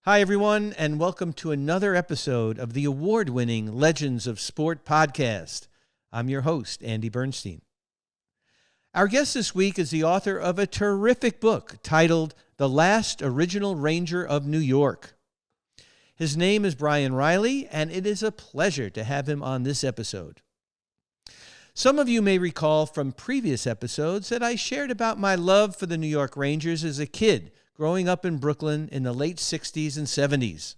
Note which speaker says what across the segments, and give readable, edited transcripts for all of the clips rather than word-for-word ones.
Speaker 1: Hi, everyone, and welcome to another episode of the award-winning Legends of Sport podcast. I'm your host, Andy Bernstein. Our guest this week is the author of a terrific book titled The Last Original Ranger of New York. His name is Bryan Reilly, and it is a pleasure to have him on this episode. Some of you may recall from previous episodes that I shared about my love for the New York Rangers as a kid, growing up in Brooklyn in the late 60s and 70s.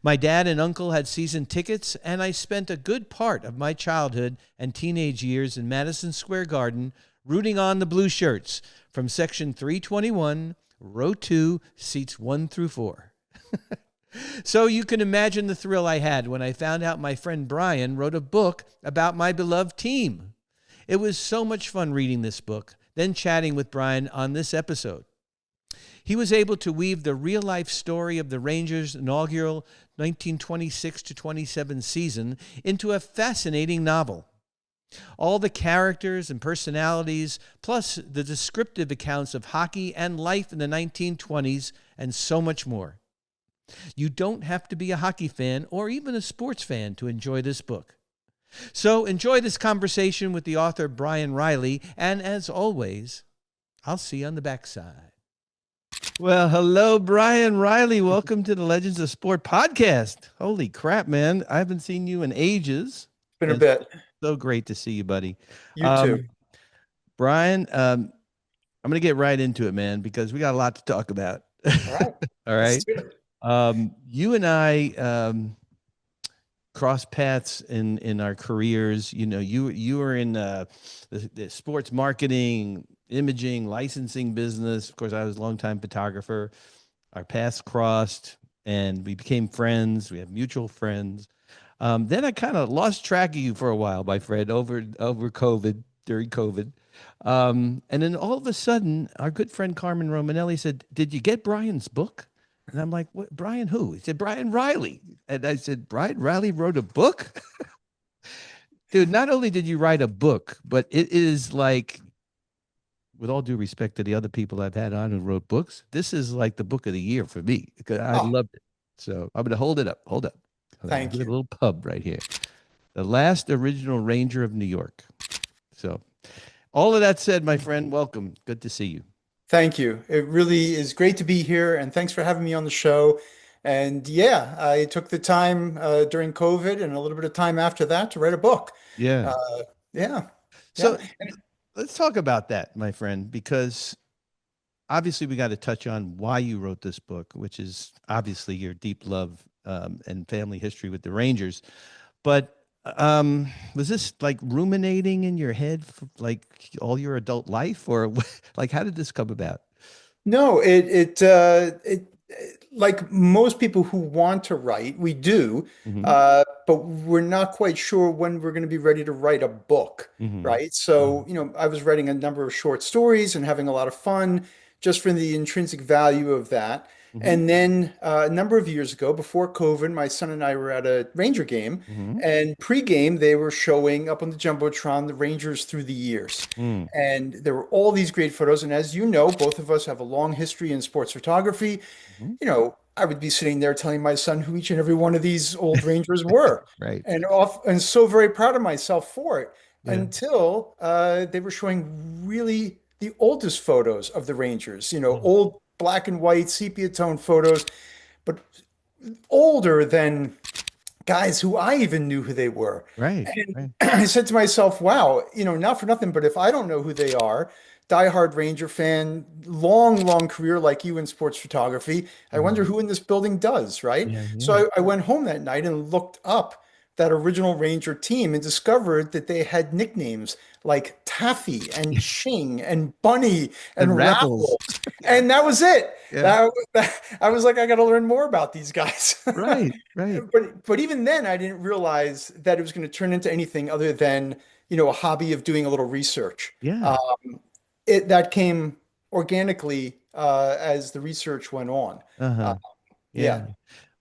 Speaker 1: My dad and uncle had season tickets, and I spent a good part of my childhood and teenage years in Madison Square Garden rooting on the Blue Shirts from section 321, row 2, seats 1 through 4. So you can imagine the thrill I had when I found out my friend Bryan wrote a book about my beloved team. It was so much fun reading this book, then chatting with Bryan on this episode. He was able to weave the real-life story of the Rangers' inaugural 1926-27 season into a fascinating novel. All the characters and personalities, plus the descriptive accounts of hockey and life in the 1920s, and so much more. You don't have to be a hockey fan or even a sports fan to enjoy this book. So enjoy this conversation with the author Bryan Reilly, and as always, I'll see you on the backside. Well, hello, Bryan Reilly. Welcome to the Legends of Sport podcast. Holy crap, man. I haven't seen you in ages.
Speaker 2: It's been a bit.
Speaker 1: So great to see you, buddy.
Speaker 2: You too.
Speaker 1: Bryan, I'm going to get right into it, man, because we got a lot to talk about.
Speaker 2: All right.
Speaker 1: All right. You and I crossed paths in our careers. You know, you were in the sports marketing, imaging, licensing business. Of course, I was a longtime photographer. Our paths crossed and we became friends. We have mutual friends. Then I kind of lost track of you for a while, my friend, over COVID, during COVID. And then all of a sudden, our good friend Carmen Romanelli said, "Did you get Bryan's book?" And I'm like, "What? Bryan who?" He said, "Bryan Reilly." And I said, "Bryan Reilly wrote a book?" Dude, not only did you write a book, but it is like, with all due respect to the other people I've had on who wrote books, this is like the book of the year for me because I loved it. So I'm going to hold it up. Hold up.
Speaker 2: Thank you.
Speaker 1: A little pub right here. The Last Original Ranger of New York. So all of that said, my friend, welcome. Good to see you.
Speaker 2: Thank you. It really is great to be here, and thanks for having me on the show. And yeah, I took the time during COVID and a little bit of time after that to write a book.
Speaker 1: Yeah.
Speaker 2: Yeah.
Speaker 1: So
Speaker 2: Yeah.
Speaker 1: let's talk about that, my friend, because obviously we got to touch on why you wrote this book, which is obviously your deep love and family history with the Rangers. But was this like ruminating in your head for like all your adult life, or like how did this come about?
Speaker 2: No, it like most people who want to write, we do,
Speaker 1: Mm-hmm.
Speaker 2: but we're not quite sure when we're going to be ready to write a book,
Speaker 1: Mm-hmm.
Speaker 2: right? So, I was writing a number of short stories and having a lot of fun just for the intrinsic value of that.
Speaker 1: Mm-hmm.
Speaker 2: And then a number of years ago, before COVID, my son and I were at a Ranger game,
Speaker 1: Mm-hmm.
Speaker 2: and pre-game they were showing up on the Jumbotron the Rangers through the years.
Speaker 1: Mm.
Speaker 2: And there were all these great photos. And as you know, both of us have a long history in sports photography.
Speaker 1: Mm-hmm.
Speaker 2: I would be sitting there telling my son who each and every one of these old Rangers were,
Speaker 1: Right.
Speaker 2: and so very proud of myself for it
Speaker 1: Yeah.
Speaker 2: until they were showing really the oldest photos of the Rangers,
Speaker 1: Mm.
Speaker 2: old black and white sepia tone photos, but older than guys who I even knew who they were.
Speaker 1: Right.
Speaker 2: And
Speaker 1: Right.
Speaker 2: I said to myself, wow, not for nothing, but if I don't know who they are, diehard Ranger fan, long, long career like you in sports photography, I wonder
Speaker 1: Mm-hmm.
Speaker 2: who in this building does, right?
Speaker 1: Yeah. Yeah.
Speaker 2: So I went home that night and looked up that original Ranger team and discovered that they had nicknames like Taffy and Ching and Bunny
Speaker 1: And
Speaker 2: and
Speaker 1: Raffles.
Speaker 2: Raffles. And that was it.
Speaker 1: Yeah.
Speaker 2: I was like, I got to learn more about these guys.
Speaker 1: Right. Right.
Speaker 2: But even then, I didn't realize that it was going to turn into anything other than, a hobby of doing a little research.
Speaker 1: Yeah.
Speaker 2: That came organically as the research went on. Uh,
Speaker 1: Uh-huh.
Speaker 2: yeah.
Speaker 1: Yeah.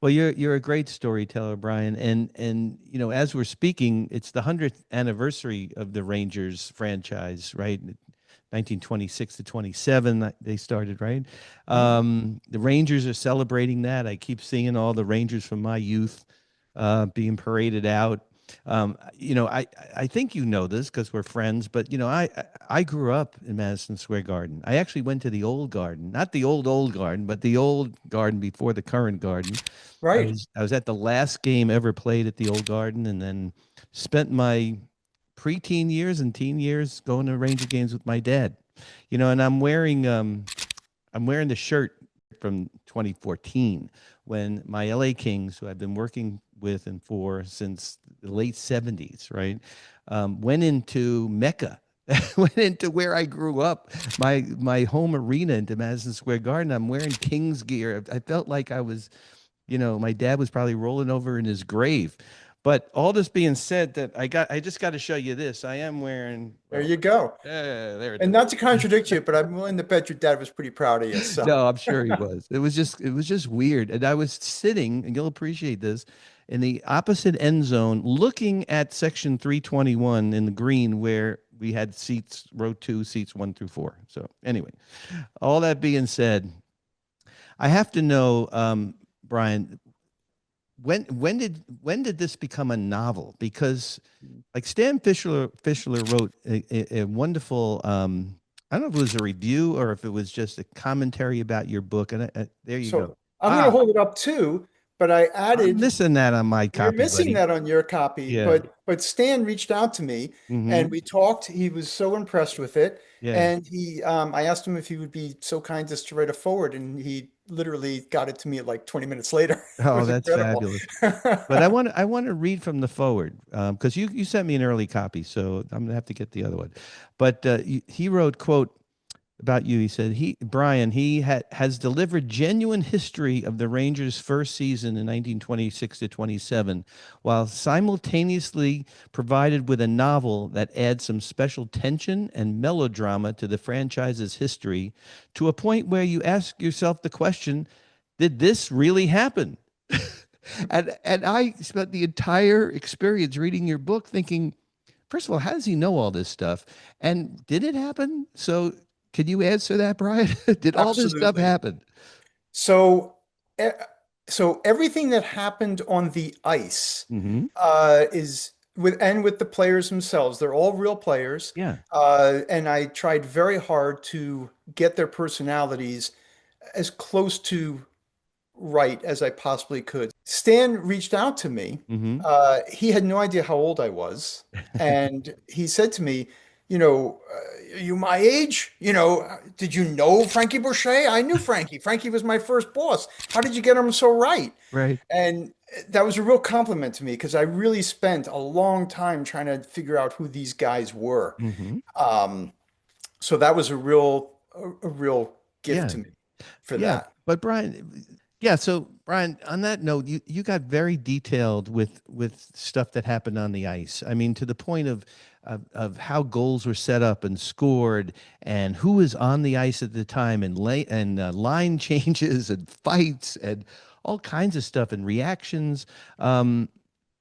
Speaker 1: Well, you're a great storyteller, Bryan, and as we're speaking, it's the 100th anniversary of the Rangers franchise, right? 1926 to 27 they started, right?
Speaker 2: Mhm.
Speaker 1: The Rangers are celebrating that. I keep seeing all the Rangers from my youth being paraded out. I think you know this because we're friends, but I grew up in Madison Square Garden. I actually went to the old garden, not the old garden, but the old garden before the current garden.
Speaker 2: Right.
Speaker 1: I was at the last game ever played at the old garden, and then spent my preteen years and teen years going to Ranger games with my dad. And I'm wearing the shirt from 2014 when my LA Kings, who I've been working with and for since the late 70s, right, went into Mecca, went into where I grew up, my home arena, into Madison Square Garden. I'm wearing Kings gear. I felt like I was, my dad was probably rolling over in his grave. But all this being said, I just got to show you this. I am wearing,
Speaker 2: There
Speaker 1: well,
Speaker 2: you go.
Speaker 1: there it
Speaker 2: And
Speaker 1: is.
Speaker 2: not to contradict you, but I'm willing to bet your dad was pretty proud of you. So
Speaker 1: No, I'm sure he was. It was just weird. And I was sitting, and you'll appreciate this, in the opposite end zone, looking at section 321 in the green where we had seats, row two, seats 1 through 4. So anyway, all that being said, I have to know, Bryan, when did this become a novel? Because like Stan Fischler wrote a wonderful, I don't know if it was a review or if it was just a commentary about your book, and there you go.
Speaker 2: so I'm going to
Speaker 1: Ah,
Speaker 2: hold it up too, but I
Speaker 1: I'm
Speaker 2: added.
Speaker 1: missing that on my
Speaker 2: You're
Speaker 1: copy,
Speaker 2: missing
Speaker 1: buddy.
Speaker 2: that on your copy,
Speaker 1: Yeah.
Speaker 2: but Stan reached out to me and
Speaker 1: Mm-hmm.
Speaker 2: we talked. He was so impressed with it,
Speaker 1: Yeah.
Speaker 2: and I asked him if he would be so kind as to write a forward, and he literally got it to me like 20 minutes later. It
Speaker 1: Oh,
Speaker 2: was
Speaker 1: that's
Speaker 2: incredible.
Speaker 1: fabulous. But I want to read from the forward, because you sent me an early copy, so I'm gonna have to get the other one. But he wrote, quote, about you. He said Bryan, has delivered genuine history of the Rangers' first season in 1926 to 27, while simultaneously provided with a novel that adds some special tension and melodrama to the franchise's history, to a point where you ask yourself the question, did this really happen? And I spent the entire experience reading your book thinking, first of all, how does he know all this stuff? And did it happen? So, can you answer that, Bryan? Did all this stuff
Speaker 2: Absolutely.
Speaker 1: happen?
Speaker 2: So, e- so everything that happened on the ice
Speaker 1: Mm-hmm.
Speaker 2: is with the players themselves. They're all real players,
Speaker 1: Yeah.
Speaker 2: and I tried very hard to get their personalities as close to right as I possibly could. Stan reached out to me.
Speaker 1: Mm-hmm.
Speaker 2: He had no idea how old I was, and he said to me, are you my age? Did you know Frankie Boucher? I knew Frankie. Frankie was my first boss. How did you get him so right?
Speaker 1: Right.
Speaker 2: And that was a real compliment to me because I really spent a long time trying to figure out who these guys were.
Speaker 1: Mm-hmm.
Speaker 2: Um, so that was a real gift
Speaker 1: Yeah.
Speaker 2: to me for
Speaker 1: Yeah.
Speaker 2: that.
Speaker 1: But Bryan, yeah. So Bryan, on that note, you got very detailed with stuff that happened on the ice. I mean, to the point of how goals were set up and scored, and who was on the ice at the time, and line changes and fights and all kinds of stuff and reactions.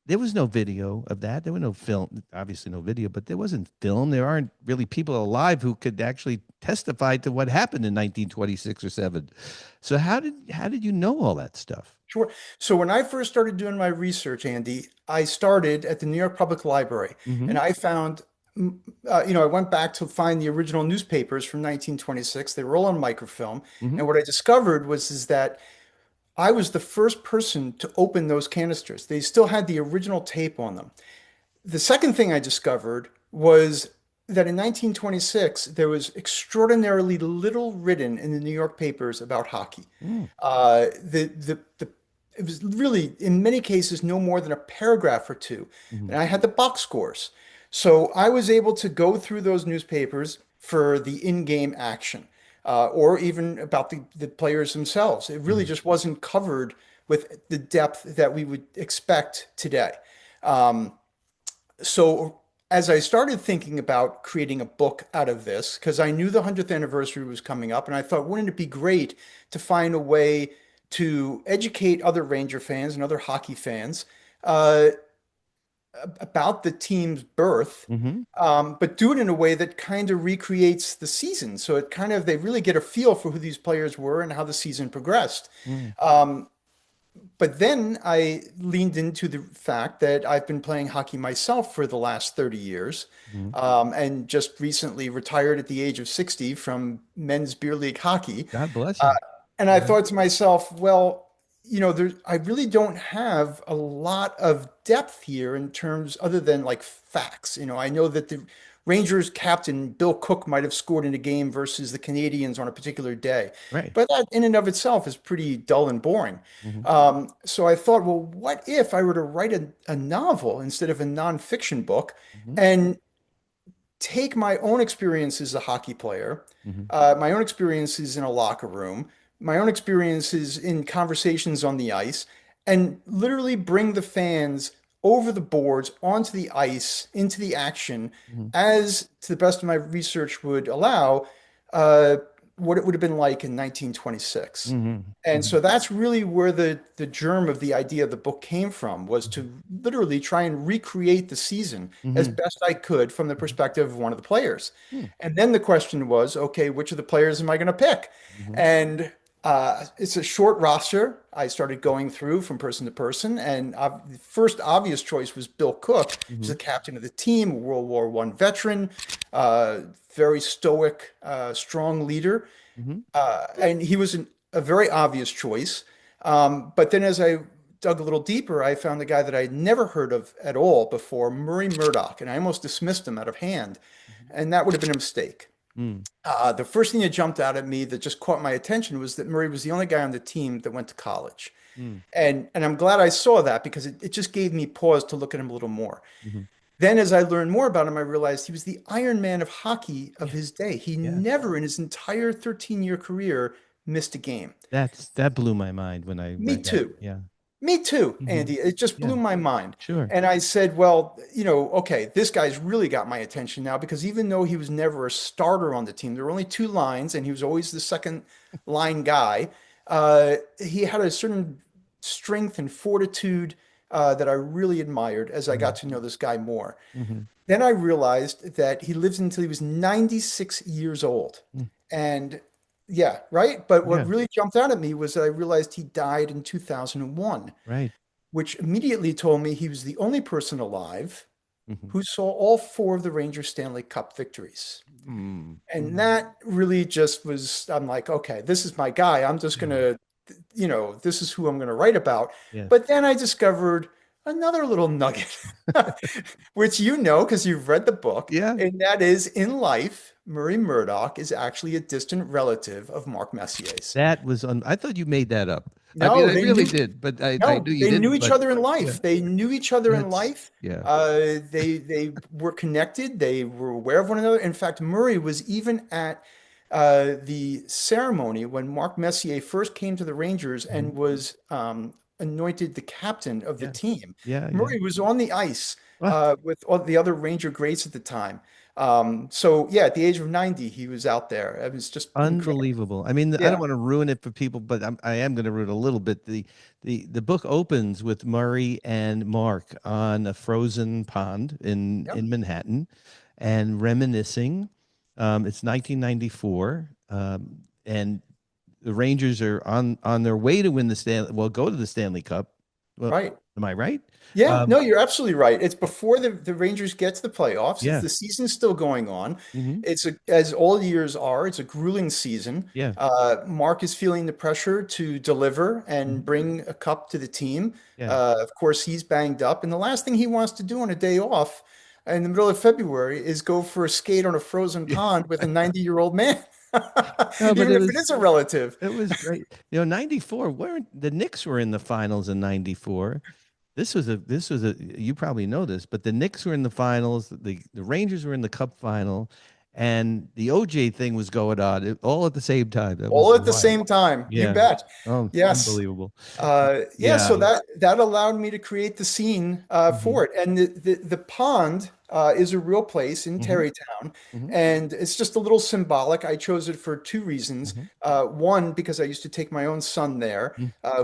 Speaker 1: There was no video of that. There was no film, obviously no video, but there wasn't film. There aren't really people alive who could actually testify to what happened in 1926 or 7. So how did you know all that stuff?
Speaker 2: Sure. So when I first started doing my research, Andy, I started at the New York Public Library,
Speaker 1: Mm-hmm.
Speaker 2: and I found, I went back to find the original newspapers from 1926. They were all on microfilm,
Speaker 1: Mm-hmm.
Speaker 2: and what I discovered was is that I was the first person to open those canisters. They still had the original tape on them. The second thing I discovered was that in 1926 there was extraordinarily little written in the New York papers about hockey. The it was really in many cases no more than a paragraph or two,
Speaker 1: Mm-hmm.
Speaker 2: and I had the box scores, so I was able to go through those newspapers for the in-game action, or even about the players themselves. It really
Speaker 1: Mm-hmm.
Speaker 2: just wasn't covered with the depth that we would expect today. Um, so as I started thinking about creating a book out of this, because I knew the 100th anniversary was coming up, and I thought, wouldn't it be great to find a way to educate other Ranger fans and other hockey fans, uh, about the team's birth,
Speaker 1: Hmm.
Speaker 2: but do it in a way that kind of recreates the season. So it kind of they really get a feel for who these players were and how the season progressed.
Speaker 1: Mm.
Speaker 2: But then I leaned into the fact that I've been playing hockey myself for the last 30 years,
Speaker 1: Hmm.
Speaker 2: and just recently retired at the age of 60 from men's beer league hockey.
Speaker 1: God bless
Speaker 2: Uh,
Speaker 1: you.
Speaker 2: and I
Speaker 1: Yeah.
Speaker 2: thought to myself, well, I really don't have a lot of depth here in terms other than like facts. I know that the Rangers captain Bill Cook might have scored in a game versus the Canadians on a particular day,
Speaker 1: Right.
Speaker 2: but that in and of itself is pretty dull and boring.
Speaker 1: Hmm.
Speaker 2: So I thought, well, what if I were to write a novel instead of a nonfiction book
Speaker 1: Hmm.
Speaker 2: and take my own experience as a hockey player,
Speaker 1: Hmm.
Speaker 2: my own experiences in a locker room, my own experiences in conversations on the ice, and literally bring the fans over the boards, onto the ice, into the action,
Speaker 1: Hmm.
Speaker 2: as to the best of my research would allow, uh, what it would have been like in 1926.
Speaker 1: Hmm.
Speaker 2: And
Speaker 1: Hmm.
Speaker 2: so that's really where the germ of the idea of the book came from, was to literally try and recreate the season as
Speaker 1: Hmm.
Speaker 2: best I could from the
Speaker 1: Hmm.
Speaker 2: perspective of one of the players.
Speaker 1: Hmm.
Speaker 2: And then the question was, okay, which of the players am I going to pick?
Speaker 1: Hmm.
Speaker 2: And it's a short roster. I started going through from person to person, and the first obvious choice was Bill Cook, who's
Speaker 1: Hmm.
Speaker 2: the captain of the team, a World War One veteran, uh, very stoic, strong leader.
Speaker 1: Hmm.
Speaker 2: And he was a very obvious choice. But then as I dug a little deeper, I found a guy that I had never heard of at all before, Murray Murdoch, and I almost dismissed him out of hand. And that would have been a mistake.
Speaker 1: Hmm.
Speaker 2: The first thing that jumped out at me that just caught my attention was that Murray was the only guy on the team that went to college.
Speaker 1: Hmm.
Speaker 2: And I'm glad I saw that because it just gave me pause to look at him a little more.
Speaker 1: Hmm.
Speaker 2: Then, as I learned more about him, I realized he was the Iron Man of hockey of
Speaker 1: Yeah.
Speaker 2: his day. He
Speaker 1: Yeah.
Speaker 2: never in his entire 13-year career missed a game.
Speaker 1: That blew my mind when I
Speaker 2: Me
Speaker 1: read that.
Speaker 2: too.
Speaker 1: Yeah.
Speaker 2: Me too,
Speaker 1: Hmm.
Speaker 2: Andy. It just
Speaker 1: Yeah.
Speaker 2: blew my mind.
Speaker 1: Sure.
Speaker 2: And I said, well, okay, this guy's really got my attention now because even though he was never a starter on the team, there were only two lines and he was always the second line guy. He had a certain strength and fortitude that I really admired as I got
Speaker 1: Hmm.
Speaker 2: to know this guy more.
Speaker 1: Hmm.
Speaker 2: Then I realized that he lived until he was 96 years old. And yeah, right. But what
Speaker 1: Yeah.
Speaker 2: really jumped out at me was that I realized he died in 2001,
Speaker 1: Right.
Speaker 2: which immediately told me he was the only person alive
Speaker 1: Hmm.
Speaker 2: who saw all four of the Rangers Stanley Cup victories.
Speaker 1: Hmm.
Speaker 2: And
Speaker 1: Hmm.
Speaker 2: that really just was, I'm like, okay, this is my guy. I'm just going
Speaker 1: Yeah.
Speaker 2: to, this is who I'm going to write about.
Speaker 1: Yes.
Speaker 2: But then I discovered another little nugget, which you know because you've read the book,
Speaker 1: Yeah.
Speaker 2: and that is in life, Murray Murdoch is actually a distant relative of Mark Messier's.
Speaker 1: I thought you made that up. I mean,
Speaker 2: No,
Speaker 1: I
Speaker 2: they
Speaker 1: really
Speaker 2: knew.
Speaker 1: did, but I
Speaker 2: No,
Speaker 1: knew you
Speaker 2: they knew
Speaker 1: didn't.
Speaker 2: each
Speaker 1: But
Speaker 2: other in
Speaker 1: yeah,
Speaker 2: life. They knew each other in
Speaker 1: that's
Speaker 2: life.
Speaker 1: yeah.
Speaker 2: They were connected. They were aware of one another. In fact, Murray was even at the ceremony when Mark Messier first came to the Rangers
Speaker 1: Mhm.
Speaker 2: and was anointed the captain of the
Speaker 1: Yeah.
Speaker 2: team.
Speaker 1: Yeah. Yeah.
Speaker 2: Murray was on the ice
Speaker 1: Ah,
Speaker 2: with all the other Ranger greats at the time. So yeah, at the age of 90, he was out there. It was just incredible.
Speaker 1: unbelievable. I mean, I don't
Speaker 2: Yeah.
Speaker 1: want to ruin it for people, but I am going to ruin it a little bit. The book opens with Murray and Mark on a frozen pond
Speaker 2: Yep.
Speaker 1: in Manhattan, and reminiscing. It's 1994, and the Rangers are on their way to win the go to the Stanley Cup. Well,
Speaker 2: Right.
Speaker 1: am I right?
Speaker 2: Yeah,
Speaker 1: Um,
Speaker 2: no, you're absolutely right. It's before the Rangers get to the playoffs. It's
Speaker 1: yeah.
Speaker 2: the season's still going on.
Speaker 1: Hmm.
Speaker 2: As all years are, it's a grueling season.
Speaker 1: Yeah.
Speaker 2: Mark is feeling the pressure to deliver and
Speaker 1: Hmm.
Speaker 2: bring a cup to the team.
Speaker 1: Yeah.
Speaker 2: Of course, he's banged up, and the last thing he wants to do on a day off in the middle of February is go for a skate on a frozen
Speaker 1: Yeah.
Speaker 2: pond with a 90-year-old man,
Speaker 1: No, but
Speaker 2: even if it is a relative.
Speaker 1: it was great. 94 weren't the Knicks were in the finals in 94. This was a you probably know this, but the Knicks were in the finals, the Rangers were in the cup final, and the OJ thing was going on all at the same time. That was
Speaker 2: All at the
Speaker 1: wild.
Speaker 2: same time. You
Speaker 1: Yeah.
Speaker 2: bet.
Speaker 1: Oh,
Speaker 2: Yes.
Speaker 1: unbelievable.
Speaker 2: Yeah, so
Speaker 1: Yeah.
Speaker 2: that allowed me to create the scene
Speaker 1: Hmm.
Speaker 2: for it. And the pond is a real place in
Speaker 1: Hmm.
Speaker 2: Terrytown,
Speaker 1: Hmm.
Speaker 2: and it's just a little symbolic. I chose it for two reasons.
Speaker 1: Hmm.
Speaker 2: One, because I used to take my own son there,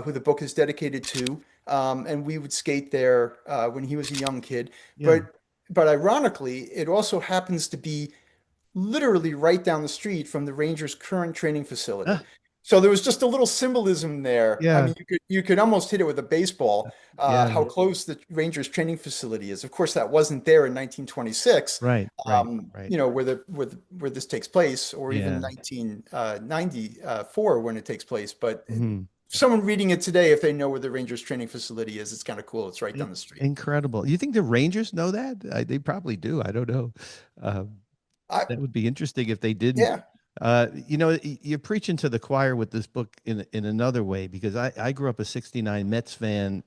Speaker 2: who the book is dedicated to. and we would skate there when he was a young kid.
Speaker 1: Yeah.
Speaker 2: But ironically, it also happens to be literally right down the street from the Rangers' current training facility.
Speaker 1: Ah,
Speaker 2: So there was just a little symbolism there. I
Speaker 1: yeah.
Speaker 2: mean, you could almost hit it with a baseball,
Speaker 1: Yeah.
Speaker 2: how close the Rangers' training facility is. Of course, that wasn't there in 1926,
Speaker 1: Right. Right. Right.
Speaker 2: where this takes place, or even
Speaker 1: Yeah.
Speaker 2: 1994 when it takes place. But
Speaker 1: Mhm.
Speaker 2: someone reading it today, if they know where the Rangers' training facility is, it's kind of cool. It's right down the street.
Speaker 1: Incredible. You think the Rangers know that? They probably do. I don't know. Um,
Speaker 2: I,
Speaker 1: that would be interesting if they didn't.
Speaker 2: yeah.
Speaker 1: You're preaching to the choir with this book in another way because I grew up a '69 Mets fan.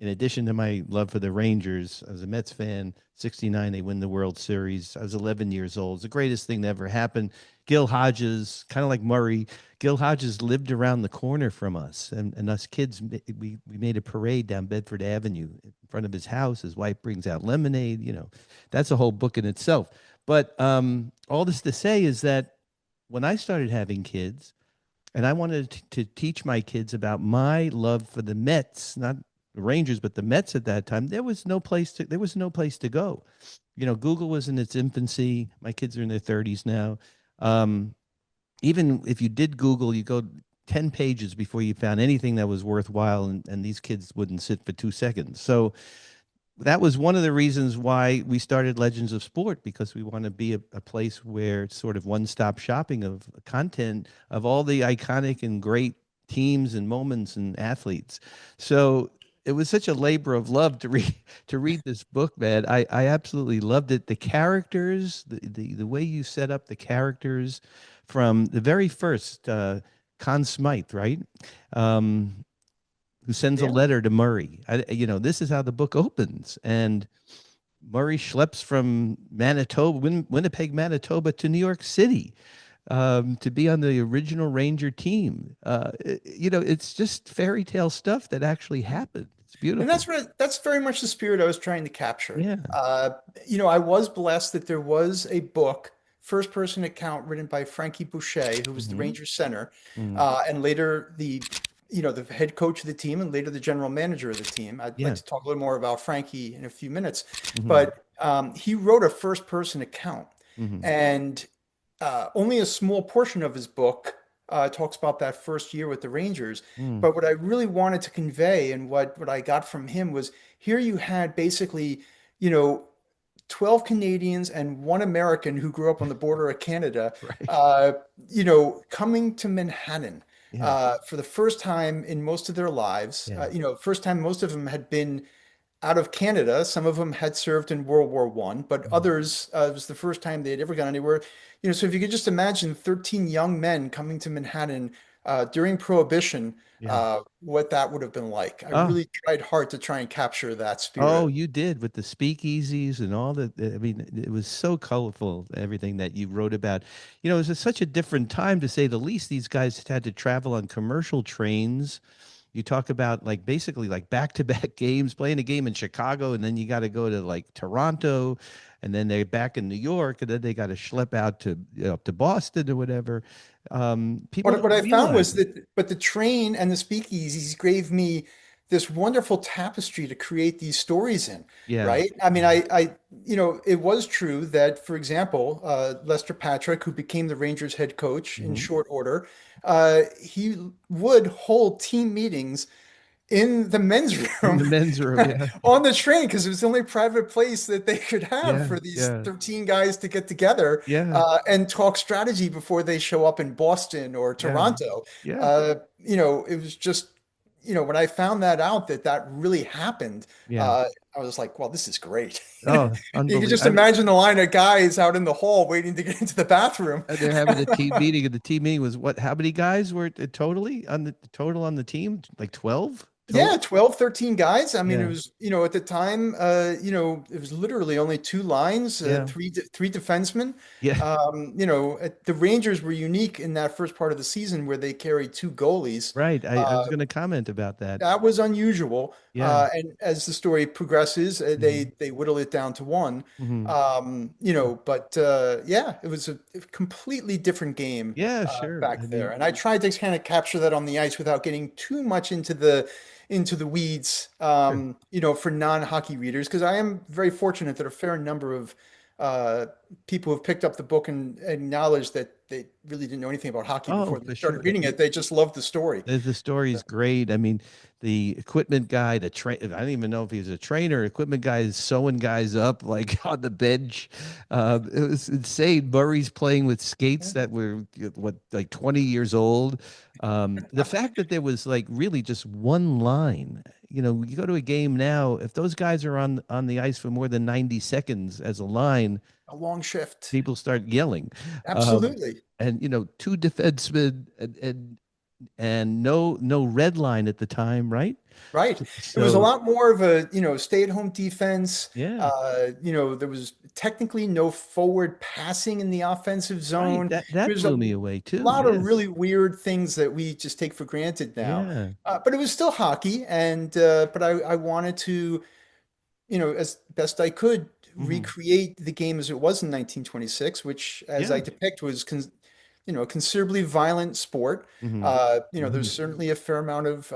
Speaker 1: In addition to my love for the Rangers, I was a Mets fan. '69, they win the World Series. I was 11 years old. It's the greatest thing that ever happened. Gil Hodges, kind of like Murray, Gil Hodges lived around the corner from us, and us kids, we made a parade down Bedford Avenue in front of his house. His wife brings out lemonade. That's a whole book in itself. But all this to say is that when I started having kids, and I wanted to teach my kids about my love for the Mets, not the Rangers, but the Mets at that time. There was no place to go. Google was in its infancy. My kids are in their 30s now. Um, Even if you did Google, you go 10 pages before you found anything that was worthwhile, and these kids wouldn't sit for 2 seconds. So that was one of the reasons why we started Legends of Sport, because we want to be a place where it's sort of one-stop shopping of content of all the iconic and great teams and moments and athletes. So it was such a labor of love to read this book, man. I absolutely loved it. The characters, the way you set up the characters from the very first Conn Smythe, right? Um, who sends a
Speaker 2: Yeah.
Speaker 1: letter to Murray. This is how the book opens. And Murray schleps from Winnipeg, Manitoba to New York City to be on the original Ranger team. It's just fairy tale stuff that actually happened. It's
Speaker 2: And
Speaker 1: beautiful.
Speaker 2: that's very much the spirit I was trying to capture.
Speaker 1: Yeah.
Speaker 2: I was blessed that there was a book, first person account written by Frankie Boucher, who was the
Speaker 1: Hmm.
Speaker 2: Rangers center,
Speaker 1: Mm.
Speaker 2: and later the head coach of the team and later the general manager of the team. I'd like
Speaker 1: Yeah.
Speaker 2: to talk a little more about Frankie in a few minutes,
Speaker 1: Hmm.
Speaker 2: but he wrote a first person account,
Speaker 1: Hmm.
Speaker 2: and only a small portion of his book talks about that first year with the Rangers.
Speaker 1: Mm.
Speaker 2: But what I really wanted to convey and what I got from him was here you had basically, you know, 12 Canadians and one American who grew up on the border of Canada,
Speaker 1: Right.
Speaker 2: uh, coming to Manhattan
Speaker 1: Yeah.
Speaker 2: for the first time in most of their lives.
Speaker 1: Yeah.
Speaker 2: First time most of them had been out of Canada. Some of them had served in World War One, but
Speaker 1: Mhm.
Speaker 2: others, it was the first time they had ever gone anywhere. So if you could just imagine 13 young men coming to Manhattan during Prohibition,
Speaker 1: Yeah.
Speaker 2: what that would have been like. I
Speaker 1: Oh,
Speaker 2: really tried hard to try and capture that
Speaker 1: Oh,
Speaker 2: spirit.
Speaker 1: you did with the speakeasies and all that. I mean, it was so colorful, everything that you wrote about. It was such a different time, to say the least. These guys had to travel on commercial trains. You talk about like basically like back-to-back games, playing a game in Chicago, and then you got to go to like Toronto, and then they're back in New York, and then they got to schlep out to Boston or whatever. People
Speaker 2: What
Speaker 1: don't
Speaker 2: I found
Speaker 1: realize
Speaker 2: was
Speaker 1: it.
Speaker 2: that, but the train and the speakeasies gave me this wonderful tapestry to create these stories in,
Speaker 1: Yeah.
Speaker 2: right? I mean,
Speaker 1: Yeah.
Speaker 2: it was true that, for example, Lester Patrick, who became the Rangers head coach in
Speaker 1: Hmm.
Speaker 2: short order, he would hold team meetings in the men's
Speaker 1: In
Speaker 2: room
Speaker 1: the men's room. Yeah.
Speaker 2: on the train because it was the only private place that they could have
Speaker 1: Yeah.
Speaker 2: for these
Speaker 1: Yeah.
Speaker 2: 13 guys to get together
Speaker 1: Yeah.
Speaker 2: and talk strategy before they show up in Boston or
Speaker 1: Yeah.
Speaker 2: Toronto.
Speaker 1: Yeah.
Speaker 2: It was just, when I found that out that that really happened,
Speaker 1: Yeah.
Speaker 2: I was like, well, this is great.
Speaker 1: Oh,
Speaker 2: You can just
Speaker 1: unbelievable.
Speaker 2: imagine the line of guys out in the hall waiting to get into the bathroom.
Speaker 1: They're having a team meeting, and the team meeting was what? How many guys were totally on the total on the team? Like 12
Speaker 2: Yeah,
Speaker 1: total?
Speaker 2: 12, 13 guys. I mean, it
Speaker 1: Yeah.
Speaker 2: was, at the time, it was literally only two lines,
Speaker 1: Yeah.
Speaker 2: three defensemen.
Speaker 1: Yeah.
Speaker 2: The Rangers were unique in that first part of the season where they carried two goalies.
Speaker 1: Right. I was
Speaker 2: Uh,
Speaker 1: going to comment about that.
Speaker 2: that was unusual.
Speaker 1: Yeah.
Speaker 2: And as the story progresses,
Speaker 1: Hmm.
Speaker 2: they whittle it down to one.
Speaker 1: Hmm.
Speaker 2: But yeah, it was a completely different game
Speaker 1: Yeah, sure. I
Speaker 2: back there.
Speaker 1: mean,
Speaker 2: And I tried to kind of capture that on the ice without getting too much into the into the weeds,
Speaker 1: Sure.
Speaker 2: for non-hockey readers, because I am very fortunate that a fair number of uh, people have picked up the book and acknowledged that they really didn't know anything about hockey
Speaker 1: Oh,
Speaker 2: before they
Speaker 1: for
Speaker 2: started
Speaker 1: sure.
Speaker 2: reading it. They just loved the story.
Speaker 1: The story is great. I mean, the equipment guy, the train, I don't even know if he's a trainer. Equipment guy is sewing guys up like on the bench. It was insane. Murray's playing with skates that were what, like 20 years old. The fact that there was like really just one line. You go to a game now, if those guys are on the ice for more than 90 seconds as a line,
Speaker 2: A long shift.
Speaker 1: people start yelling. Um,
Speaker 2: Absolutely.
Speaker 1: and two defensemen and no red line at the time, right?
Speaker 2: Right. It was a
Speaker 1: So
Speaker 2: lot more of a, stay-at-home defense.
Speaker 1: yeah,
Speaker 2: There was technically no forward passing in the offensive
Speaker 1: right.
Speaker 2: zone.
Speaker 1: That
Speaker 2: There's a
Speaker 1: blew me away too.
Speaker 2: lot of
Speaker 1: Yes.
Speaker 2: really weird things that we just take for granted now.
Speaker 1: Yeah.
Speaker 2: But it was still hockey, and but I wanted to, as best I could,
Speaker 1: Hmm.
Speaker 2: recreate the game as it was in 1926, which, as I
Speaker 1: Yeah.
Speaker 2: depict, was a considerably violent sport.
Speaker 1: Hmm.
Speaker 2: There's
Speaker 1: Hmm.
Speaker 2: certainly a fair amount of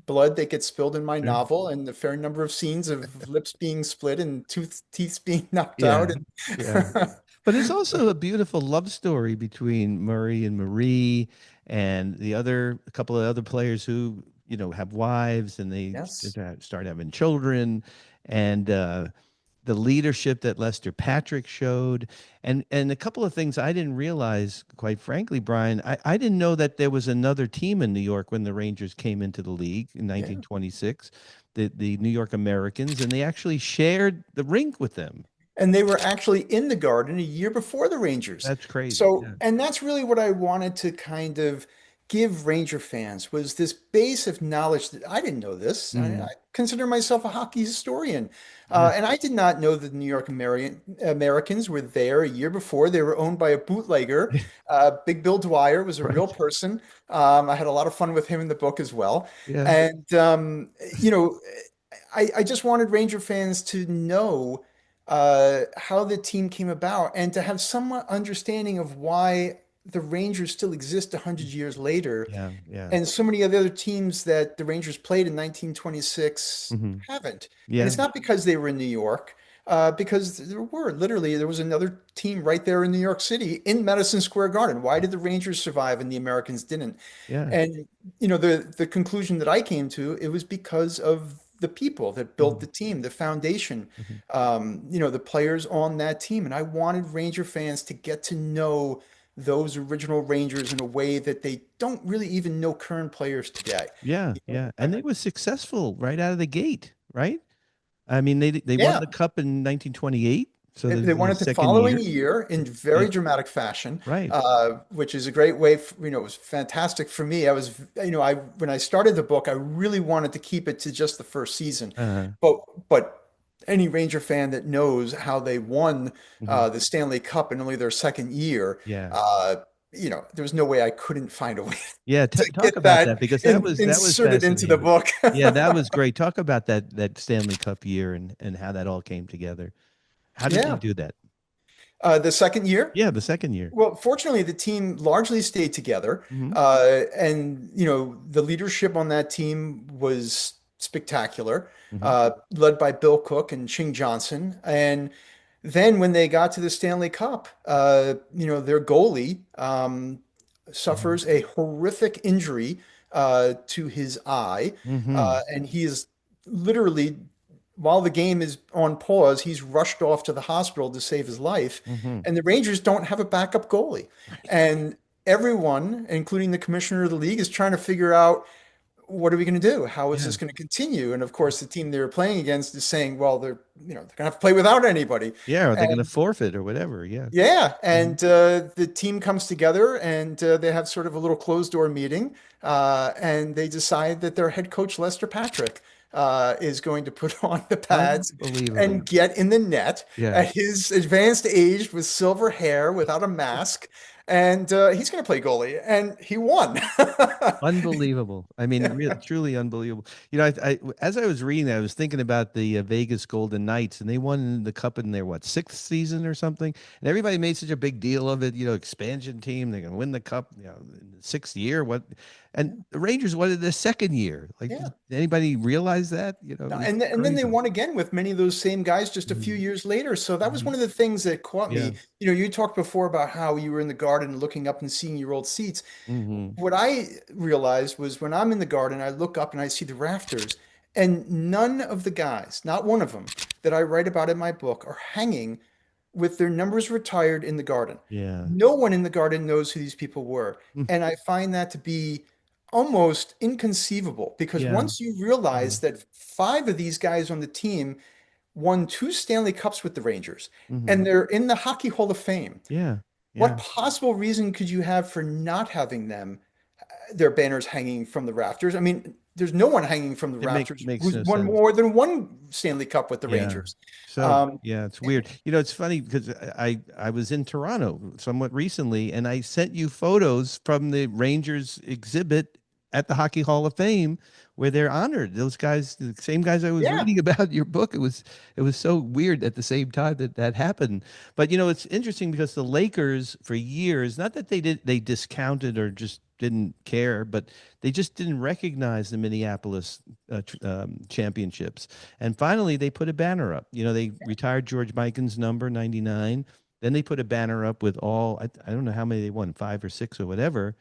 Speaker 2: blood that gets spilled in my
Speaker 1: Sure.
Speaker 2: novel, and a fair number of scenes of lips being split and teeth being knocked out.
Speaker 1: Yeah. Yeah.
Speaker 2: And
Speaker 1: But it's also a beautiful love story between Murray and Marie and a couple of other players who, have wives and they
Speaker 2: yes,
Speaker 1: start having children. And the leadership that Lester Patrick showed, and a couple of things I didn't realize, quite frankly, Brian. I didn't know that there was another team in New York when the Rangers came into the league in
Speaker 2: yeah.
Speaker 1: 1926, the New York Americans, and they actually shared the rink with them.
Speaker 2: And they were actually in the Garden a year before the Rangers.
Speaker 1: That's crazy.
Speaker 2: So,
Speaker 1: Yeah.
Speaker 2: and that's really what I wanted to kind of give Ranger fans was this base of knowledge that I didn't know this. I
Speaker 1: Hmm.
Speaker 2: consider myself a hockey historian.
Speaker 1: Yeah.
Speaker 2: And I did not know that the New York Americans were there a year before. They were owned by a bootlegger. Big Bill Dwyer was a real
Speaker 1: Right.
Speaker 2: person. I had a lot of fun with him in the book as well.
Speaker 1: Yeah.
Speaker 2: And, you know, I just wanted Ranger fans to know how the team came about and to have some understanding of why the Rangers still exist 100 years later
Speaker 1: Yeah. Yeah.
Speaker 2: and so many of the other teams that the Rangers played in 1926
Speaker 1: Hmm.
Speaker 2: haven't. And
Speaker 1: Yeah.
Speaker 2: it's not because they were in New York, because there was another team right there in New York City in Madison Square Garden. Why did the Rangers survive and the Americans didn't?
Speaker 1: Yeah.
Speaker 2: And the conclusion that I came to, it was because of the people that built the
Speaker 1: Hmm.
Speaker 2: team, the foundation,
Speaker 1: Hmm.
Speaker 2: the players on that team. And I wanted Ranger fans to get to know those original Rangers in a way that they don't really even know current players today.
Speaker 1: Yeah.
Speaker 2: You know,
Speaker 1: Yeah. And they were successful right out of the gate, right? I mean, they won
Speaker 2: yeah,
Speaker 1: the cup in 1928, so
Speaker 2: they
Speaker 1: this is
Speaker 2: won
Speaker 1: the
Speaker 2: it the
Speaker 1: second
Speaker 2: following
Speaker 1: year.
Speaker 2: year in
Speaker 1: Yeah.
Speaker 2: very dramatic fashion,
Speaker 1: Right.
Speaker 2: which is a great way. It was fantastic for me. I was, I when I started the book, I really wanted to keep it to just the first season,
Speaker 1: Uh,
Speaker 2: but any Ranger fan that knows how they won
Speaker 1: mhm.
Speaker 2: the Stanley Cup in only their second year,
Speaker 1: Yeah.
Speaker 2: uh, there was no way I couldn't find a way
Speaker 1: Yeah.
Speaker 2: to
Speaker 1: Talk
Speaker 2: get
Speaker 1: about
Speaker 2: that
Speaker 1: that because that was
Speaker 2: inserted into the
Speaker 1: fascinating.
Speaker 2: book.
Speaker 1: Yeah, that was great. Talk about that Stanley Cup year and how that all came together. How did they
Speaker 2: Yeah.
Speaker 1: do that?
Speaker 2: The second year,
Speaker 1: Yeah, the second year.
Speaker 2: well, fortunately, the team largely stayed together,
Speaker 1: Hmm.
Speaker 2: and the leadership on that team was spectacular,
Speaker 1: Hmm.
Speaker 2: led by Bill Cook and Ching Johnson. And then when they got to the Stanley Cup, their goalie
Speaker 1: Hmm.
Speaker 2: suffers a horrific injury to his eye,
Speaker 1: Hmm.
Speaker 2: and he is literally, while the game is on pause, he's rushed off to the hospital to save his life.
Speaker 1: Hmm.
Speaker 2: And the Rangers don't have a backup goalie.
Speaker 1: Right.
Speaker 2: And everyone, including the commissioner of the league, is trying to figure out what are we going to do? How is
Speaker 1: Yeah.
Speaker 2: this going to continue? And of course, the team they were playing against is saying, well, they're going to have to play without anybody.
Speaker 1: Yeah. Are they going to
Speaker 2: And
Speaker 1: forfeit or whatever? Yeah.
Speaker 2: yeah,
Speaker 1: Hmm.
Speaker 2: and the team comes together and they have sort of a little closed door meeting, and they decide that their head coach Lester Patrick is going to put on the pads
Speaker 1: Unbelievable.
Speaker 2: and get in the net
Speaker 1: Yeah.
Speaker 2: at his advanced age with silver hair, without a mask, and he's going to play goalie, and he won.
Speaker 1: Unbelievable. I mean, really, truly unbelievable. As I was reading that, I was thinking about the Vegas Golden Knights, and they won the cup in their what, sixth season or something. And everybody made such a big deal of it. Expansion team, they're going to win the cup. In the sixth year. What? And the Rangers won it the second year. Like,
Speaker 2: Yeah.
Speaker 1: did anybody realize that?
Speaker 2: No,
Speaker 1: It's
Speaker 2: and then they
Speaker 1: crazy.
Speaker 2: won again with many of those same guys just a few
Speaker 1: Hmm.
Speaker 2: years later. So that was
Speaker 1: Hmm.
Speaker 2: one of the things that caught
Speaker 1: Yeah.
Speaker 2: me. You know, you talked before about how you were in the garden looking up and seeing your old seats.
Speaker 1: Hmm.
Speaker 2: What I realized was when I'm in the garden, I look up and I see the rafters, and none of the guys, not one of them, that I write about in my book are hanging with their numbers retired in the garden.
Speaker 1: Yeah.
Speaker 2: No one in the garden knows who these people were.
Speaker 1: Mm.
Speaker 2: And I find that to be almost inconceivable because
Speaker 1: Yeah.
Speaker 2: once you
Speaker 1: Yeah.
Speaker 2: realize that five of these guys on the team won two Stanley Cups with the Rangers
Speaker 1: Hmm.
Speaker 2: and they're in the Hockey Hall of Fame,
Speaker 1: Yeah.
Speaker 2: what
Speaker 1: Yeah.
Speaker 2: possible reason could you have for not having them, their banners hanging from the rafters? I mean, there's no one hanging from the
Speaker 1: It
Speaker 2: rafters
Speaker 1: makes
Speaker 2: who's
Speaker 1: no
Speaker 2: won
Speaker 1: sense.
Speaker 2: more than one Stanley Cup with the
Speaker 1: Yeah.
Speaker 2: Rangers.
Speaker 1: So
Speaker 2: Um,
Speaker 1: yeah, it's weird. It's funny because I was in Toronto somewhat recently, and I sent you photos from the Rangers exhibit at the Hockey Hall of Fame where they're honored. Those guys, the same guys I was
Speaker 2: yeah,
Speaker 1: reading about in your book. It was so weird at the same time that that happened. But it's interesting because the Lakers for years, not that they discounted or just didn't care, but they just didn't recognize the Minneapolis championships. And finally, they put a banner up. They retired George Mikan's number 99. Then they put a banner up with all, I don't know how many they won, five or six or whatever,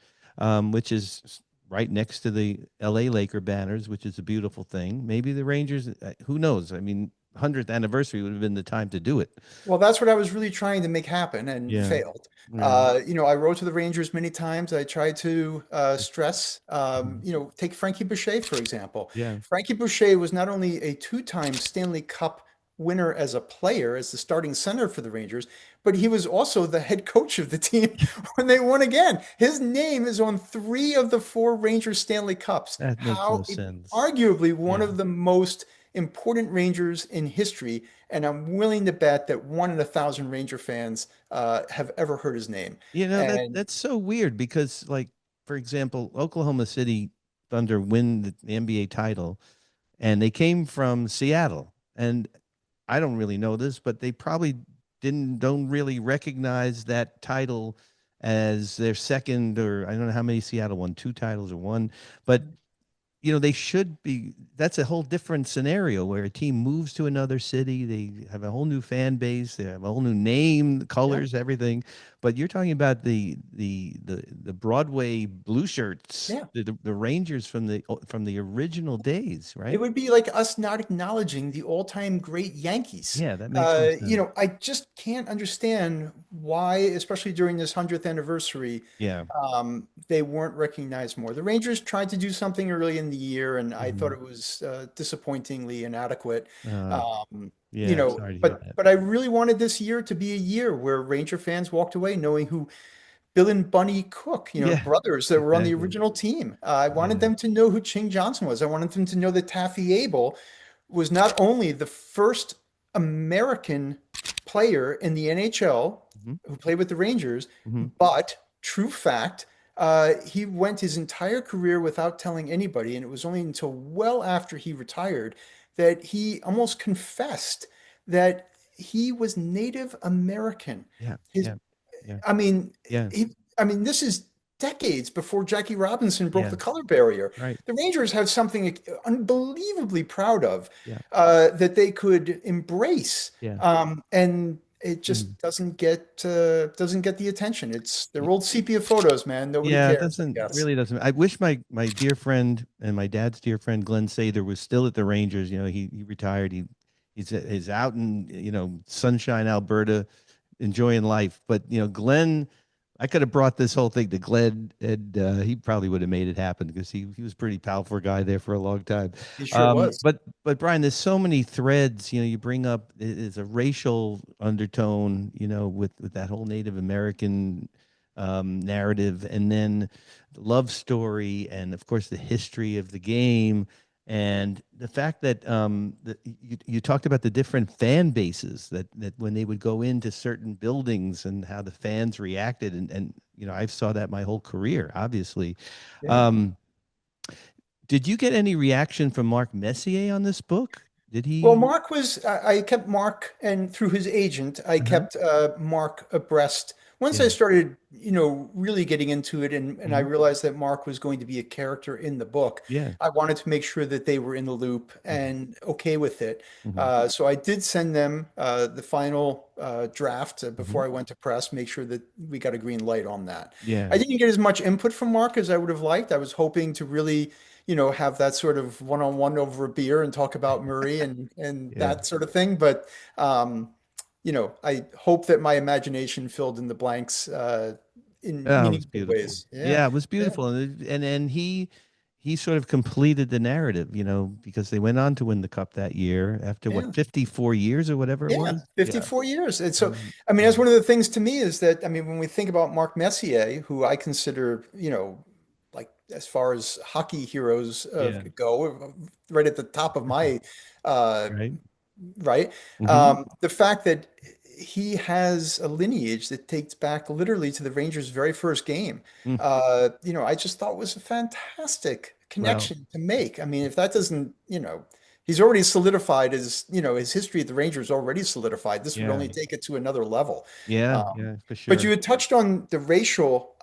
Speaker 1: which is right next to the LA Laker banners, which is a beautiful thing. Maybe the Rangers, who knows? I mean, 100th anniversary would have been the time to do it.
Speaker 2: well, that's what I was really trying to make happen and
Speaker 1: Yeah.
Speaker 2: failed.
Speaker 1: Yeah.
Speaker 2: You know, I wrote to the Rangers many times. I tried to stress,
Speaker 1: Mhm.
Speaker 2: you know, take Frankie Boucher, for example.
Speaker 1: Yeah.
Speaker 2: Frankie Boucher was not only a two-time Stanley Cup winner as a player, as the starting center for the Rangers, but he was also the head coach of the team when they won again. His name is on three of the four Rangers Stanley Cups.
Speaker 1: That makes no
Speaker 2: How,
Speaker 1: sense.
Speaker 2: arguably one
Speaker 1: Yeah.
Speaker 2: of the most important Rangers in history, and I'm willing to bet that one in a thousand Ranger fans have ever heard his name. And
Speaker 1: That's so weird because, like, for example, Oklahoma City Thunder win the NBA title, and they came from Seattle. And I don't really know this, but they probably don't really recognize that title as their second, or I don't know how many Seattle won, two titles or one, but they should be. That's a whole different scenario where a team moves to another city. They have a whole new fan base. They have a whole new name,
Speaker 2: yeah,
Speaker 1: colors, everything. But you're talking about the Broadway blue shirts,
Speaker 2: yeah.
Speaker 1: the Rangers from the original days,
Speaker 2: It
Speaker 1: right?
Speaker 2: would be like us not acknowledging the all-time great Yankees.
Speaker 1: Yeah, that makes no
Speaker 2: You
Speaker 1: sense.
Speaker 2: know, I just can't understand why, especially during this 100th anniversary,
Speaker 1: Yeah.
Speaker 2: they weren't recognized more. The Rangers tried to do something early in the year, and I thought
Speaker 1: Hmm.
Speaker 2: it was disappointingly inadequate.
Speaker 1: Uh,
Speaker 2: You
Speaker 1: yeah.
Speaker 2: know,
Speaker 1: Sorry to hear
Speaker 2: but
Speaker 1: that.
Speaker 2: I really wanted this year to be a year where Ranger fans walked away knowing who Bill and Bunny Cook, you know,
Speaker 1: Yeah.
Speaker 2: brothers that were on the
Speaker 1: Exactly.
Speaker 2: original team. I wanted
Speaker 1: Yeah.
Speaker 2: them to know who Ching Johnson was. I wanted them to know that Taffy Abel was not only the first American player in the NHL
Speaker 1: Hmm.
Speaker 2: who played with the Rangers,
Speaker 1: Hmm.
Speaker 2: but true fact, he went his entire career without telling anybody, and it was only until well after he retired that he almost confessed that he was Native American.
Speaker 1: Yeah.
Speaker 2: His
Speaker 1: Yeah. Yeah.
Speaker 2: I mean,
Speaker 1: Yeah.
Speaker 2: I mean, this is decades before Jackie Robinson broke
Speaker 1: Yeah.
Speaker 2: the color barrier.
Speaker 1: Right.
Speaker 2: The Rangers have something unbelievably proud of
Speaker 1: Yeah.
Speaker 2: that they could embrace,
Speaker 1: Yeah.
Speaker 2: and it
Speaker 1: Mhm.
Speaker 2: just doesn't get the attention. It's their old sepia photos, man. Nobody
Speaker 1: Yeah, it
Speaker 2: cares, I
Speaker 1: doesn't
Speaker 2: guess.
Speaker 1: really doesn't. I wish my dear friend and my dad's dear friend Glenn Sather was still at the Rangers. He retired. He's out in sunshine Alberta, enjoying life. But Glenn, I could have brought this whole thing to Glenn, and he probably would have made it happen because he was a pretty powerful guy there for a long time.
Speaker 2: He sure was.
Speaker 1: But Brian, there's so many threads. You bring up is a racial undertone. With that whole Native American narrative, and then the love story, and of course the history of the game. And the fact that you talked about the different fan bases that when they would go into certain buildings and how the fans reacted, and I saw that my whole career, obviously.
Speaker 2: Yeah.
Speaker 1: Um, did you get any reaction from Mark Messier on this book? Did
Speaker 2: Well,
Speaker 1: he?
Speaker 2: Mark was, I kept Mark, and through his agent, I
Speaker 1: Uh-huh.
Speaker 2: kept Mark abreast. Once I
Speaker 1: Yeah.
Speaker 2: started, really getting into it, and I
Speaker 1: Hmm.
Speaker 2: realized that Mark was going to be a character in the book,
Speaker 1: Yeah.
Speaker 2: I wanted to make sure that they were in the loop
Speaker 1: Hmm.
Speaker 2: and okay with it.
Speaker 1: Hmm.
Speaker 2: So I did send them the final draft
Speaker 1: Hmm.
Speaker 2: before I went to press, make sure that we got a green light on that.
Speaker 1: Yeah.
Speaker 2: I didn't get as much input from Mark as I would have liked. I was hoping to really have that sort of one-on-one over a beer and talk about Murray and
Speaker 1: Yeah.
Speaker 2: that sort of thing. But I hope that my imagination filled in the blanks in
Speaker 1: Oh, it was
Speaker 2: meaningful
Speaker 1: beautiful.
Speaker 2: ways. Yeah.
Speaker 1: Yeah, it was
Speaker 2: Yeah.
Speaker 1: beautiful, and he sort of completed the narrative, because they went on to win the cup that year after what
Speaker 2: Yeah.
Speaker 1: 54 years or whatever it
Speaker 2: Yeah,
Speaker 1: was. Yeah.
Speaker 2: 54 years. And so,
Speaker 1: Um,
Speaker 2: I mean,
Speaker 1: yeah.
Speaker 2: that's one of the things to me is that, I mean, when we think about Marc Messier, who I consider, like as far as hockey heroes
Speaker 1: Yeah.
Speaker 2: go, right at the top of my uh,
Speaker 1: Right.
Speaker 2: right?
Speaker 1: Hmm.
Speaker 2: The fact that he has a lineage that dates back literally to the Rangers' very first game,
Speaker 1: Mm.
Speaker 2: I just thought was a fantastic
Speaker 1: Well,
Speaker 2: connection to make. I mean, if that doesn't, he's already solidified his history at the Rangers already solidified. This would
Speaker 1: yeah.
Speaker 2: only take it to another level.
Speaker 1: Yeah.
Speaker 2: Um,
Speaker 1: Yeah, for
Speaker 2: but you
Speaker 1: sure.
Speaker 2: had touched on the racial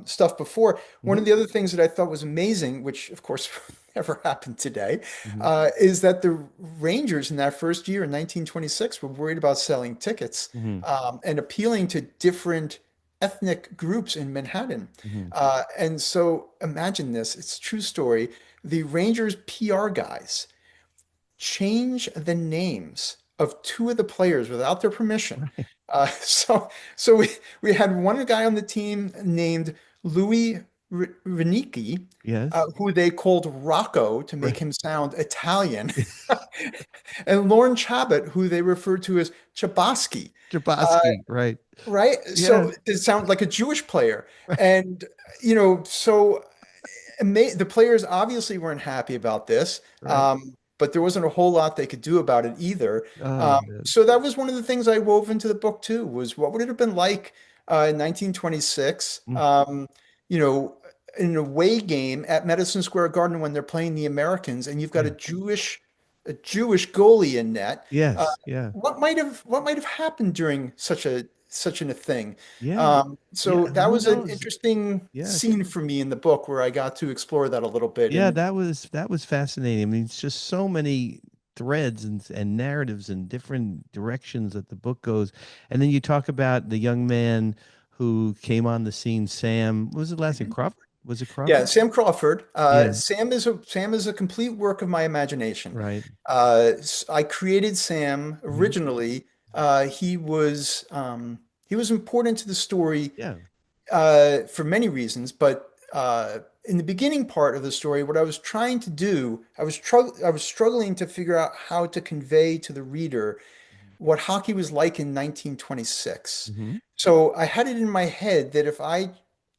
Speaker 2: stuff before. One
Speaker 1: Hmm.
Speaker 2: of the other things that I thought was amazing, which of course never happened today,
Speaker 1: Hmm.
Speaker 2: is that the Rangers in that first year in 1926 were worried about selling tickets
Speaker 1: Hmm.
Speaker 2: and appealing to different ethnic groups in Manhattan.
Speaker 1: Hmm.
Speaker 2: And so imagine this, it's a true story. The Rangers PR guys change the names of two of the players without their permission.
Speaker 1: Right.
Speaker 2: So we had one guy on the team named Louis Renicki,
Speaker 1: Yes.
Speaker 2: who they called Rocco to make
Speaker 1: Right.
Speaker 2: him sound Italian, and Lauren Chabot, who they referred to as Chabosky. Uh,
Speaker 1: Jaboski. Right.
Speaker 2: right?
Speaker 1: Yeah.
Speaker 2: So it sounds like a Jewish player.
Speaker 1: Right.
Speaker 2: And, so the players obviously weren't happy about this,
Speaker 1: Right.
Speaker 2: but there wasn't a whole lot they could do about it either.
Speaker 1: Oh man.
Speaker 2: So that was one of the things I wove into the book too, was what would it have been like in 1926,
Speaker 1: Mm.
Speaker 2: you know, in an away game at Madison Square Garden when they're playing the Americans, and you've got
Speaker 1: Yeah.
Speaker 2: a Jewish goalie in net. Uh,
Speaker 1: Yes. Yeah.
Speaker 2: what might have happened during such a thing?
Speaker 1: Yeah. Yeah.
Speaker 2: So that
Speaker 1: Who
Speaker 2: was an
Speaker 1: knows?
Speaker 2: interesting
Speaker 1: Yes.
Speaker 2: scene for me in the book where I got to explore that a little bit.
Speaker 1: Yeah,
Speaker 2: And
Speaker 1: that was fascinating. I mean, it's just so many threads and narratives and different directions that the book goes. And then you talk about the young man who came on the scene, Sam. What was it last name?
Speaker 2: Mhm.
Speaker 1: Crawford? Was it
Speaker 2: Yeah,
Speaker 1: Crawford?
Speaker 2: Sam Crawford.
Speaker 1: Yeah,
Speaker 2: Sam is a complete work of my imagination.
Speaker 1: right.
Speaker 2: I created Sam
Speaker 1: Hmm.
Speaker 2: originally. He was important to the story
Speaker 1: Yeah.
Speaker 2: for many reasons, but in the beginning part of the story, what I was trying to do, I was struggling to figure out how to convey to the reader what hockey was like in 1926.
Speaker 1: Hmm.
Speaker 2: So I had it in my head that if I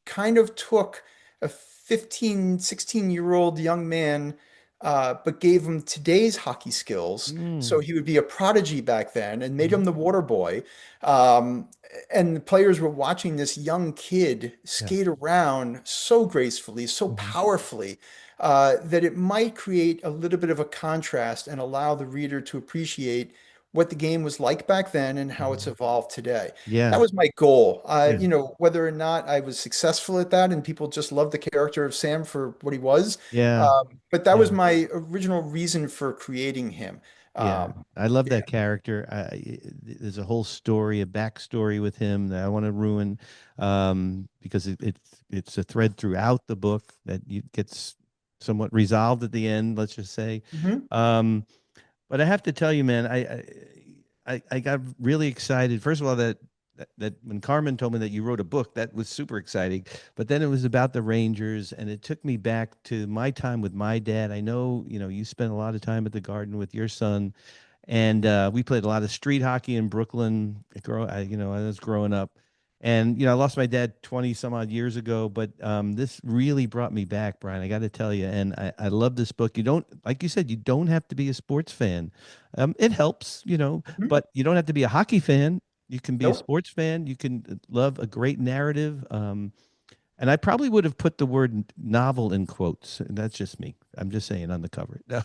Speaker 2: kind of took a 15, 16-year-old young man, but gave him today's hockey skills, so
Speaker 1: Mm.
Speaker 2: he would be a prodigy back then, and made
Speaker 1: Hmm.
Speaker 2: him the water boy, um, and the players were watching this young kid
Speaker 1: Yeah.
Speaker 2: skate around so gracefully, so
Speaker 1: Hmm.
Speaker 2: powerfully, that it might create a little bit of a contrast and allow the reader to appreciate what the game was like back then and how it's
Speaker 1: Hmm.
Speaker 2: evolved today. That
Speaker 1: Yeah.
Speaker 2: was my goal.
Speaker 1: Yeah.
Speaker 2: Whether or not I was successful at that and people just loved the character of Sam for what he was,
Speaker 1: Yeah.
Speaker 2: but that
Speaker 1: Yeah.
Speaker 2: was my original reason for creating him.
Speaker 1: Yeah,
Speaker 2: Um,
Speaker 1: I love
Speaker 2: yeah.
Speaker 1: that character. There's a whole story, a backstory with him that I want to ruin, because it's a thread throughout the book that gets somewhat resolved at the end. Let's just say,
Speaker 2: Mhm.
Speaker 1: um, but I have to tell you, man, I got really excited. First of all, that when Carmen told me that you wrote a book, that was super exciting. But then it was about the Rangers, and it took me back to my time with my dad. I know, you spent a lot of time at the Garden with your son, and we played a lot of street hockey in Brooklyn. I was growing up, And, I lost my dad 20 some odd years ago, but this really brought me back, Brian. I got to tell you. And I love this book. You don't, like you said, you don't have to be a sports fan. It helps,
Speaker 2: Mhm.
Speaker 1: but you don't have to be a hockey fan. You can be a
Speaker 2: Nope.
Speaker 1: sports fan. You can love a great narrative. And I probably would have put the word novel in quotes. That's just me. I'm just saying on the cover. No.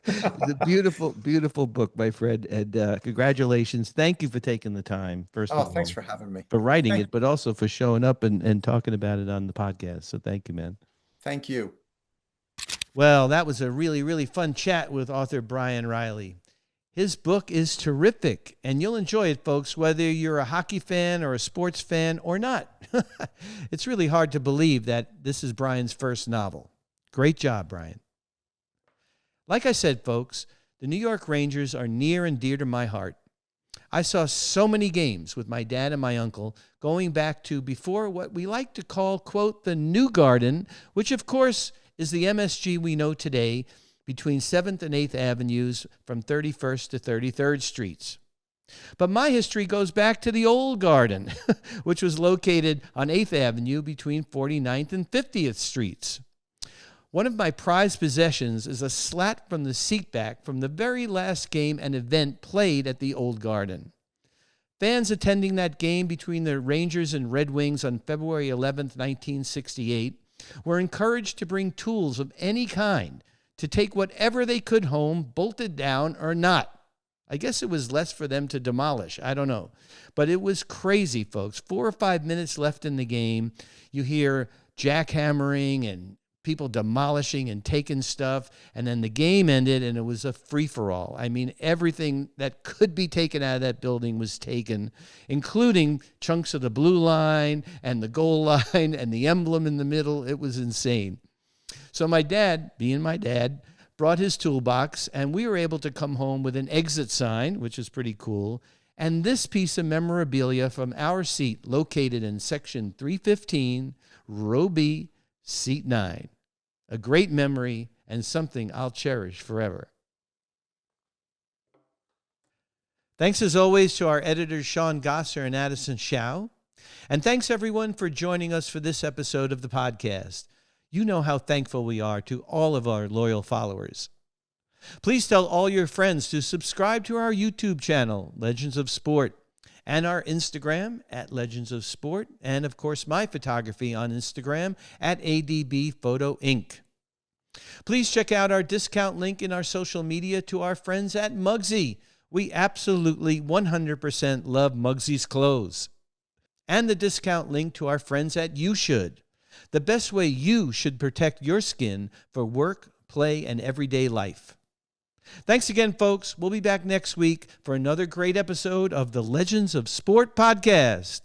Speaker 1: It's a beautiful, beautiful book, my friend. And congratulations. Thank you for taking the time, first
Speaker 2: Oh,
Speaker 1: of
Speaker 2: thanks
Speaker 1: all,
Speaker 2: for having me.
Speaker 1: for writing
Speaker 2: Thank,
Speaker 1: it, but also for showing up and talking about it on the podcast. So thank you, man.
Speaker 2: thank you.
Speaker 1: Well, that was a really, really fun chat with author Bryan Reilly. His book is terrific, and you'll enjoy it, folks, whether you're a hockey fan or a sports fan or not. It's really hard to believe that this is Bryan's first novel. Great job, Bryan. Like I said, folks, the New York Rangers are near and dear to my heart. I saw so many games with my dad and my uncle going back to before what we like to call, quote, the New Garden, which, of course, is the MSG we know today between 7th and 8th Avenues from 31st to 33rd Streets. But my history goes back to the Old Garden, which was located on 8th Avenue between 49th and 50th Streets. One of my prized possessions is a slat from the seat back from the very last game and event played at the Old Garden. Fans attending that game between the Rangers and Red Wings on February 11th, 1968, were encouraged to bring tools of any kind to take whatever they could home, bolted down or not. I guess it was less for them to demolish. I don't know. But it was crazy, folks. 4 or 5 minutes left in the game. You hear jackhammering and people demolishing and taking stuff. And then the game ended and it was a free-for-all. I mean, everything that could be taken out of that building was taken, including chunks of the blue line and the goal line and the emblem in the middle. It was insane. So my dad, being my dad, brought his toolbox, and we were able to come home with an exit sign, which is pretty cool, and this piece of memorabilia from our seat located in section 315, row B, seat 9. A great memory and something I'll cherish forever. Thanks as always to our editors Sean Gosser and Addison Shao. And thanks everyone for joining us for this episode of the podcast. You know how thankful we are to all of our loyal followers. Please tell all your friends to subscribe to our YouTube channel, Legends of Sport, and our Instagram at Legends of Sport, and of course my photography on Instagram at ADB Photo Inc. Please check out our discount link in our social media to our friends at Mugsy. We absolutely 100% love Mugsy's clothes. And the discount link to our friends at You Should, the best way you should protect your skin for work, play, and everyday life. Thanks again, folks. We'll be back next week for another great episode of the Legends of Sport podcast.